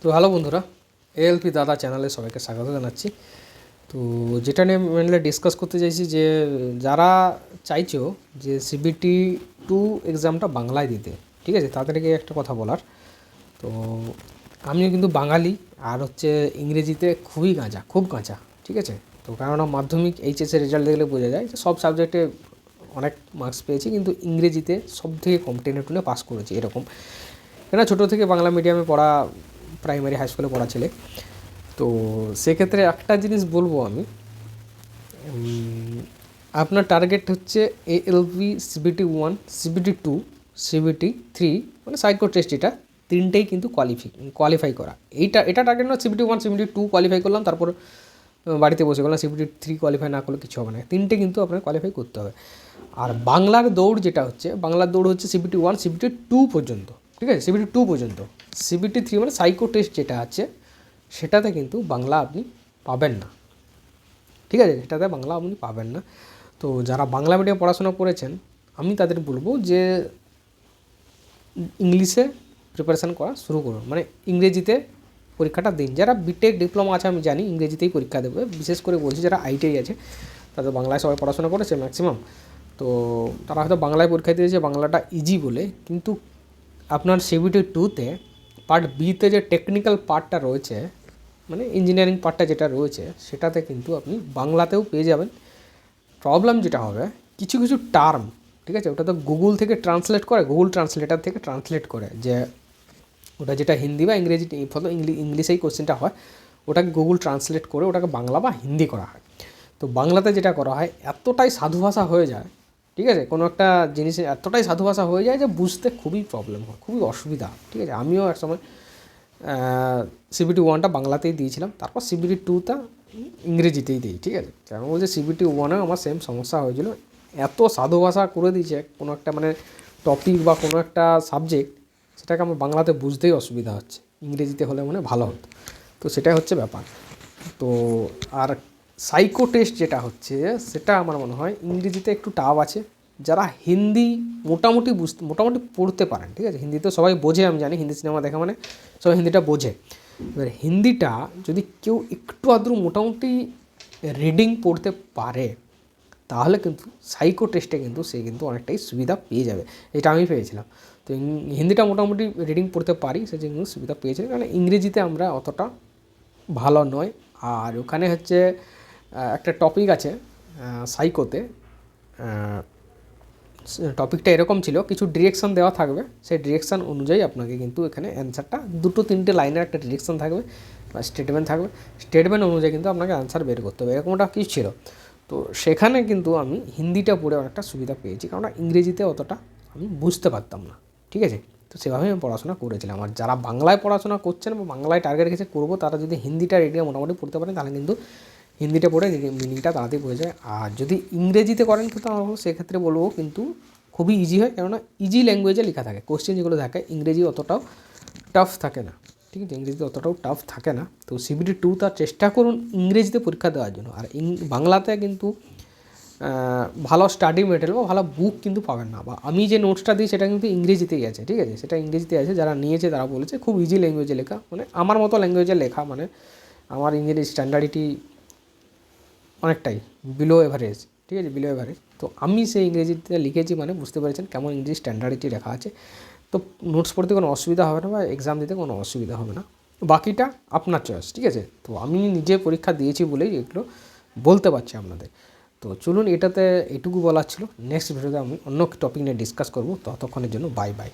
তো হ্যালো বন্ধুরা, এএলপি দাদা চ্যানেলে সবাইকে স্বাগত জানাচ্ছি। তো যেটা নিয়ে মেনলি ডিসকাস করতে চাইছি যে যারা চাইছো যে সিবিটি 2 এক্সামটা বাংলায় দিতে, ঠিক আছে, তাদেরকে একটা কথা বলার। তো আমিও কিন্তু বাঙালি, আর হচ্ছে ইংরেজিতে খুব কাঁচা, ঠিক আছে। তো কেননা মাধ্যমিক এইচএসের রেজাল্ট দেখলে বোঝা যায় যে সব সাবজেক্টে অনেক মার্কস পেয়েছি, কিন্তু ইংরেজিতে সব থেকে কম, টেনে টুনে পাস করেছি এরকম। কেন ছোটো থেকে বাংলা মিডিয়ামে পড়া, প্রাইমারি হাই স্কুলে পড়া ছেলে। তো সেক্ষেত্রে একটা জিনিস বলবো আমি, আপনার টার্গেট হচ্ছে এএলপি সিবিটি 1, সিবিটি 2, সিবিটি 3, মানে সাইকো টেস্ট, এটা তিনটেই কিন্তু কোয়ালিফাই করা। এটা টার্গেট নয় সিবিটি 1, সিবিটি 2 কোয়ালিফাই করলাম, তারপর বাড়িতে বসে গেলাম, সিবিটি 3 কোয়ালিফাই না করলে কিছু হবে না। তিনটে কিন্তু আপনার কোয়ালিফাই করতে হবে। আর বাংলার দৌড় যেটা হচ্ছে, বাংলার দৌড় হচ্ছে সিবিটি 1, সিবিটি 2 পর্যন্ত, ঠিক আছে, সিবিটি 2 পর্যন্ত। সিবিটি 3 মানে সাইকো টেস্ট যেটা আছে, সেটাতে কিন্তু বাংলা আপনি পাবেন না, ঠিক আছে, সেটাতে বাংলা আপনি পাবেন না। তো যারা বাংলা মিডিয়াম পড়াশোনা করেছেন, আমি তাদের বলবো যে ইংলিশে প্রিপারেশান করা শুরু করুন, মানে ইংরেজিতে পরীক্ষাটা দিন। যারা বিটেক ডিপ্লোমা আছে আমি জানি ইংরেজিতেই পরীক্ষা দেবে, বিশেষ করে বলছি যারা আইটিআই আছে, তাদের বাংলায় সবাই পড়াশোনা করেছে ম্যাক্সিমাম। তো তারা হয়তো বাংলায় পরীক্ষা দিয়েছে বাংলাটা ইজি বলে, কিন্তু আপনার সিবিটি 2তে পার্ট বিতে যে টেকনিক্যাল পার্টটা রয়েছে, মানে ইঞ্জিনিয়ারিং পার্টটা যেটা রয়েছে, সেটাতে কিন্তু আপনি বাংলাতেও পেয়ে যাবেন। প্রবলেম যেটা হবে, কিছু কিছু টার্ম, ঠিক আছে, ওটা তো গুগল থেকে ট্রান্সলেট করে, গুগল ট্রান্সলেটার থেকে ট্রান্সলেট করে, যে ওটা যেটা হিন্দি বা ইংরেজি, ফলে ইংলিশেই কোশ্চেনটা হয়, ওটাকে গুগল ট্রান্সলেট করে ওটাকে বাংলা বা হিন্দি করা হয়। তো বাংলাতে যেটা করা হয়, এতটাই সাধু ভাষা হয়ে যায়, ঠিক আছে, কোনো একটা জিনিসে এতটাই সাধু ভাষা হয়ে যায় যে বুঝতে খুবই প্রবলেম হয়, খুবই অসুবিধা, ঠিক আছে। আমিও এক সময় সিবিটি 1টা বাংলাতেই দিয়েছিলাম, তারপর সিবিটি 2টা ইংরেজিতেই দিই, ঠিক আছে। কেন বলছে সিবিটি 1এও আমার সেম সমস্যা হয়েছিল, এত সাধু ভাষা করে দিয়েছে কোনো একটা মানে টপিক বা কোনো একটা সাবজেক্ট, সেটাকে আমার বাংলাতে বুঝতেই অসুবিধা হচ্ছে, ইংরেজিতে হলে মানে ভালো হতো। তো সেটাই হচ্ছে ব্যাপার। তো আর সাইকো টেস্ট যেটা হচ্ছে, সেটা আমার মনে হয় ইংরেজিতে একটু টাফ আছে। যারা হিন্দি মোটামুটি পড়তে পারেন, ঠিক আছে, হিন্দি তো সবাই বোঝে, আমি জানি, হিন্দি সিনেমা দেখা মানে সবাই হিন্দিটা বোঝে। এবার হিন্দিটা যদি কেউ একটু আদ্রু মোটামুটি রিডিং পড়তে পারে, তাহলে কিন্তু সাইকো টেস্টে কিন্তু সে কিন্তু অনেকটাই সুবিধা পেয়ে যাবে। এটা আমি পেয়েছিলাম। তো হিন্দিটা মোটামুটি রিডিং পড়তে পারি, সে কিন্তু সুবিধা পেয়েছে, কারণ ইংরেজিতে আমরা অতটা ভালো নয়। আর ওখানে হচ্ছে একটা টপিক আছে সাইকোতে, টপিকটা এরকম ছিল, কিছু ডিরেকশান দেওয়া থাকবে, সেই ডিরেকশান অনুযায়ী আপনাকে কিন্তু এখানে অ্যান্সারটা 2-3টে লাইনের একটা ডিরেকশান থাকবে বা স্টেটমেন্ট থাকবে, স্টেটমেন্ট অনুযায়ী কিন্তু আপনাকে অ্যান্সার বের করতে হবে, এরকমটা কিছু ছিল। তো সেখানে কিন্তু আমি হিন্দিটা পড়ে অনেকটা সুবিধা পেয়েছি, কারণ ইংরেজিতে অতটা আমি বুঝতে পারতাম না, ঠিক আছে। তো সেভাবেই আমি পড়াশোনা করেছিলাম। আর যারা বাংলায় পড়াশোনা করছেন বা বাংলায় টার্গেট রেখেছে করবো, তারা যদি হিন্দিটা রেডিও মোটামুটি পড়তে পারেন, তাহলে কিন্তু হিন্দিটা পড়ে মিনিংটা তাড়াতাড়ি পড়ে যায়। আর যদি ইংরেজিতে করেন কিন্তু আমার সেক্ষেত্রে বলবো কিন্তু খুবই ইজি হয়, কেননা ইজি ল্যাঙ্গুয়েজে লেখা থাকে, কোশ্চেন যেগুলো থাকে ইংরেজি অতটাও টাফ থাকে না, ঠিক আছে, ইংরেজিতে অতটাও টাফ থাকে না। তো সিবিটি 2 তার চেষ্টা করুন ইংরেজিতে পরীক্ষা দেওয়ার জন্য। আর বাংলাতে কিন্তু ভালো স্টাডি মেটেরিয়াল বা ভালো বুক কিন্তু পাবেন না, বা আমি যে নোটসটা দিই সেটা কিন্তু ইংরেজিতেই আছে, ঠিক আছে, সেটা ইংরেজিতে আছে। যারা নিয়েছে তারা বলেছে খুব ইজি ল্যাঙ্গুয়েজে লেখা, মানে আমার মতো ল্যাঙ্গুয়েজে লেখা, মানে আমার ইংরেজি স্ট্যান্ডার্ডিটি অনেকটাই বিলো এভারেজ, ঠিক আছে, বিলো এভারেজ। তো আমি সেই ইংরেজিতে লিখেছি, মানে বুঝতে পেরেছেন কেমন ইংরেজি স্ট্যান্ডার্ডিটি লেখা আছে। তো নোটস পড়তে কোনো অসুবিধা হবে না বা এক্সাম দিতে কোনো অসুবিধা হবে না, বাকিটা আপনার চয়েস, ঠিক আছে। তো আমি নিজে পরীক্ষা দিয়েছি বলেই এগুলো বলতে পারছি আপনাদের। তো চলুন, এটাতে এটুকু বলার ছিল। নেক্সট ভিডিওতে আমি অন্য টপিক নিয়ে ডিসকাস করবো। ততক্ষণের জন্য বাই বাই।